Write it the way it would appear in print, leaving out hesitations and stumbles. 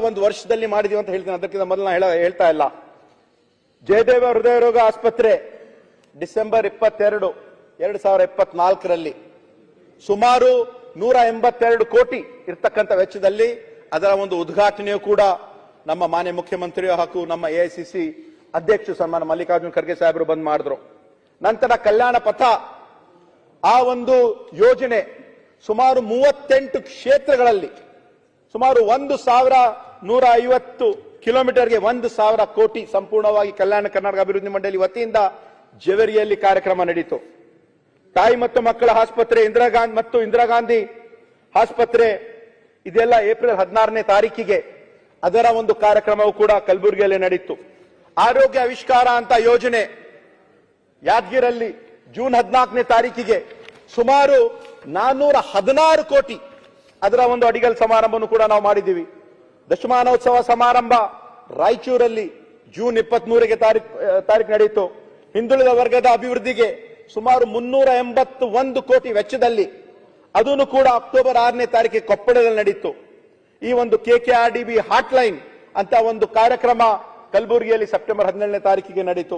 ಒಂದು ವರ್ಷದಲ್ಲಿ ಮಾಡಿದೀವಿ ಅಂತ ಹೇಳ್ತೀನಿ, ಅದಕ್ಕಿಂತ ಮೊದಲು ಹೇಳ್ತಾ ಇಲ್ಲ. ಜಯದೇವ ಹೃದಯ ರೋಗ ಆಸ್ಪತ್ರೆ ಡಿಸೆಂಬರ್ 22, 2024ರಲ್ಲಿ ಸುಮಾರು 182 ಕೋಟಿ ಇರತಕ್ಕಂಥ ವೆಚ್ಚದಲ್ಲಿ ಅದರ ಒಂದು ಉದ್ಘಾಟನೆಯೂ ಕೂಡ ನಮ್ಮ ಮಾನ್ಯ ಮುಖ್ಯಮಂತ್ರಿಯು ಹಾಗೂ ನಮ್ಮ ಎಐಸಿಸಿ ಅಧ್ಯಕ್ಷರು ಸನ್ಮಾನ ಮಲ್ಲಿಕಾರ್ಜುನ್ ಖರ್ಗೆ ಸಾಹೇಬರು ಬಂದ್ ಮಾಡಿದ್ರು. ನಂತರ ಕಲ್ಯಾಣ ಪಥ ಆ ಒಂದು ಯೋಜನೆ ಸುಮಾರು 38 ಕ್ಷೇತ್ರಗಳಲ್ಲಿ ಸುಮಾರು 1150 ಕಿಲೋಮೀಟರ್ಗೆ 1,000 ಕೋಟಿ ಸಂಪೂರ್ಣವಾಗಿ ಕಲ್ಯಾಣ ಕರ್ನಾಟಕ ಅಭಿವೃದ್ಧಿ ಮಂಡಳಿ ವತಿಯಿಂದ ಜವೇರಿಯಲ್ಲಿ ಕಾರ್ಯಕ್ರಮ ನಡೆಯಿತು. ತಾಯಿ ಮತ್ತು ಮಕ್ಕಳ ಆಸ್ಪತ್ರೆ ಇಂದಿರಾ ಗಾಂಧಿ ಆಸ್ಪತ್ರೆ ಇದೆಲ್ಲ ಏಪ್ರಿಲ್ 16ನೇ ತಾರೀಕಿಗೆ ಅದರ ಒಂದು ಕಾರ್ಯಕ್ರಮವು ಕೂಡ ಕಲಬುರಗಿಯಲ್ಲಿ ನಡೆಯಿತು. ಆರೋಗ್ಯ ಆವಿಷ್ಕಾರ ಅಂತ ಯೋಜನೆ ಯಾದಗಿರಲ್ಲಿ ಜೂನ್ 14ನೇ ತಾರೀಕಿಗೆ ಸುಮಾರು 416 ಕೋಟಿ ಅದರ ಒಂದು ಅಡಿಗಲ್ ಸಮಾರಂಭವನ್ನು ಕೂಡ ನಾವು ಮಾಡಿದ್ದೀವಿ. ದಶಮಾನೋತ್ಸವ ಸಮಾರಂಭ ರಾಯಚೂರಲ್ಲಿ ಜೂನ್ 23ಗೆ ತಾರೀಕು ನಡೆಯಿತು. ಹಿಂದುಳಿದ ವರ್ಗದ ಅಭಿವೃದ್ಧಿಗೆ ಸುಮಾರು 381 ಕೋಟಿ ವೆಚ್ಚದಲ್ಲಿ ಅದನ್ನು ಕೂಡ ಅಕ್ಟೋಬರ್ 6ನೇ ತಾರೀಕಿಗೆ ಕೊಪ್ಪಳದಲ್ಲಿ ನಡೆಯಿತು. ಈ ಒಂದು KKRDB ಹಾಟ್ಲೈನ್ ಅಂತ ಒಂದು ಕಾರ್ಯಕ್ರಮ ಕಲಬುರಗಿಯಲ್ಲಿ ಸೆಪ್ಟೆಂಬರ್ 17ನೇ ತಾರೀಕಿಗೆ ನಡೆಯಿತು.